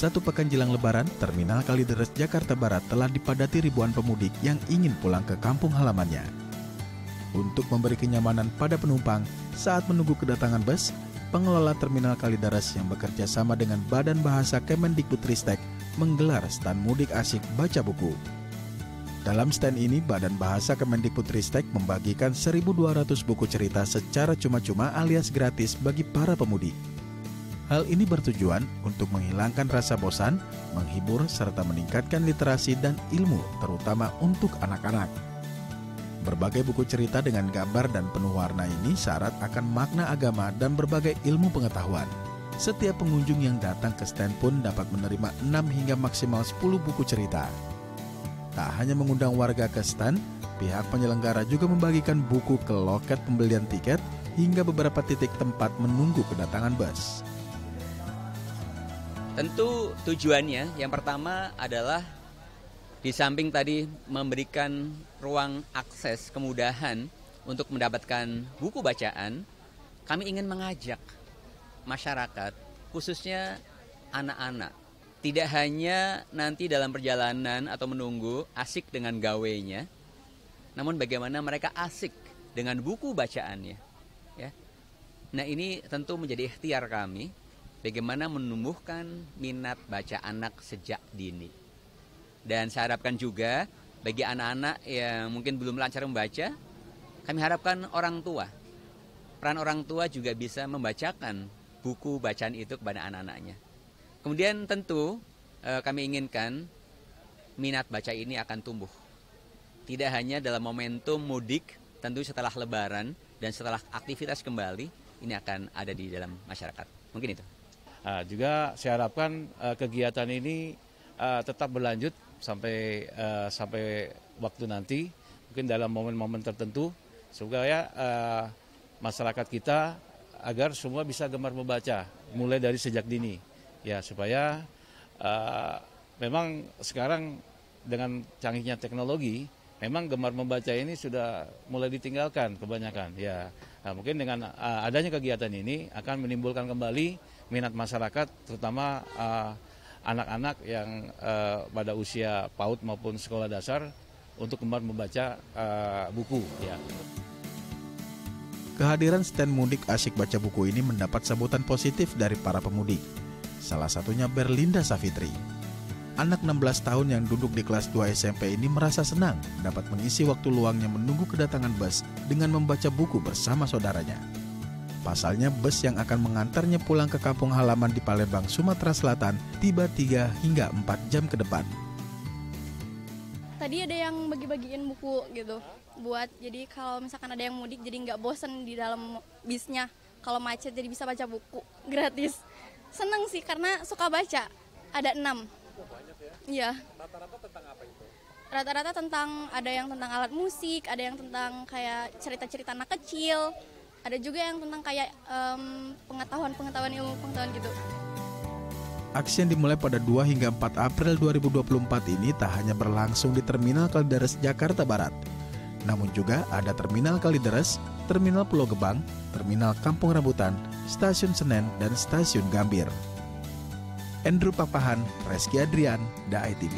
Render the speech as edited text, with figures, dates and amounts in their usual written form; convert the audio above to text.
1 pekan jelang Lebaran, Terminal Kalideres, Jakarta Barat telah dipadati ribuan pemudik yang ingin pulang ke kampung halamannya. Untuk memberi kenyamanan pada penumpang saat menunggu kedatangan bus, pengelola Terminal Kalideres yang bekerja sama dengan Badan Bahasa Kemendikbudristek menggelar stand mudik asyik baca buku. Dalam stand ini, Badan Bahasa Kemendikbudristek membagikan 1.200 buku cerita secara cuma-cuma alias gratis bagi para pemudik. Hal ini bertujuan untuk menghilangkan rasa bosan, menghibur, serta meningkatkan literasi dan ilmu, terutama untuk anak-anak. Berbagai buku cerita dengan gambar dan penuh warna ini syarat akan makna agama dan berbagai ilmu pengetahuan. Setiap pengunjung yang datang ke stand pun dapat menerima 6 hingga maksimal 10 buku cerita. Tak hanya mengundang warga ke stand, pihak penyelenggara juga membagikan buku ke loket pembelian tiket hingga beberapa titik tempat menunggu kedatangan bus. Tentu tujuannya yang pertama adalah di samping tadi memberikan ruang akses kemudahan untuk mendapatkan buku bacaan, kami ingin mengajak masyarakat, khususnya anak-anak, tidak hanya nanti dalam perjalanan atau menunggu asik dengan gawainya, namun bagaimana mereka asik dengan buku bacaannya. Ya. Nah, ini tentu menjadi ikhtiar kami, bagaimana menumbuhkan minat baca anak sejak dini. Dan saya harapkan juga bagi anak-anak yang mungkin belum lancar membaca, kami harapkan orang tua. Peran orang tua juga bisa membacakan buku bacaan itu kepada anak-anaknya. Kemudian tentu kami inginkan minat baca ini akan tumbuh. Tidak hanya dalam momentum mudik, tentu setelah Lebaran dan setelah aktivitas kembali, ini akan ada di dalam masyarakat. Mungkin itu. Juga saya harapkan kegiatan ini tetap berlanjut sampai waktu nanti, mungkin dalam momen-momen tertentu, supaya masyarakat kita agar semua bisa gemar membaca, mulai dari sejak dini, ya supaya memang sekarang dengan canggihnya teknologi, memang gemar membaca ini sudah mulai ditinggalkan kebanyakan, ya. Nah, mungkin dengan adanya kegiatan ini akan menimbulkan kembali minat masyarakat, terutama anak-anak yang pada usia PAUD maupun sekolah dasar untuk gemar membaca buku. Ya. Kehadiran stand mudik asyik baca buku ini mendapat sambutan positif dari para pemudik. Salah satunya Berlinda Safitri. Anak 16 tahun yang duduk di kelas 2 SMP ini merasa senang dapat mengisi waktu luangnya menunggu kedatangan bus dengan membaca buku bersama saudaranya. Pasalnya bus yang akan mengantarnya pulang ke kampung halaman di Palembang, Sumatera Selatan tiba 3 hingga 4 jam ke depan. Tadi ada yang bagi-bagiin buku gitu, jadi kalau misalkan ada yang mudik jadi nggak bosen di dalam bisnya. Kalau macet jadi bisa baca buku gratis. Seneng sih karena suka baca, ada 6. Oh, banyak ya? Iya. Rata-rata tentang apa itu? Rata-rata tentang, ada yang tentang alat musik, ada yang tentang kayak cerita-cerita anak kecil. Ada juga yang tentang kayak pengetahuan ilmu pengetahuan gitu. Aksi yang dimulai pada 2 hingga 4 April 2024 ini tak hanya berlangsung di Terminal Kalideres, Jakarta Barat. Namun juga ada Terminal Kalideres, Terminal Pulau Gebang, Terminal Kampung Rambutan, Stasiun Senen, dan Stasiun Gambir. Andrew Papahan, Reski Adrian, DAI TV.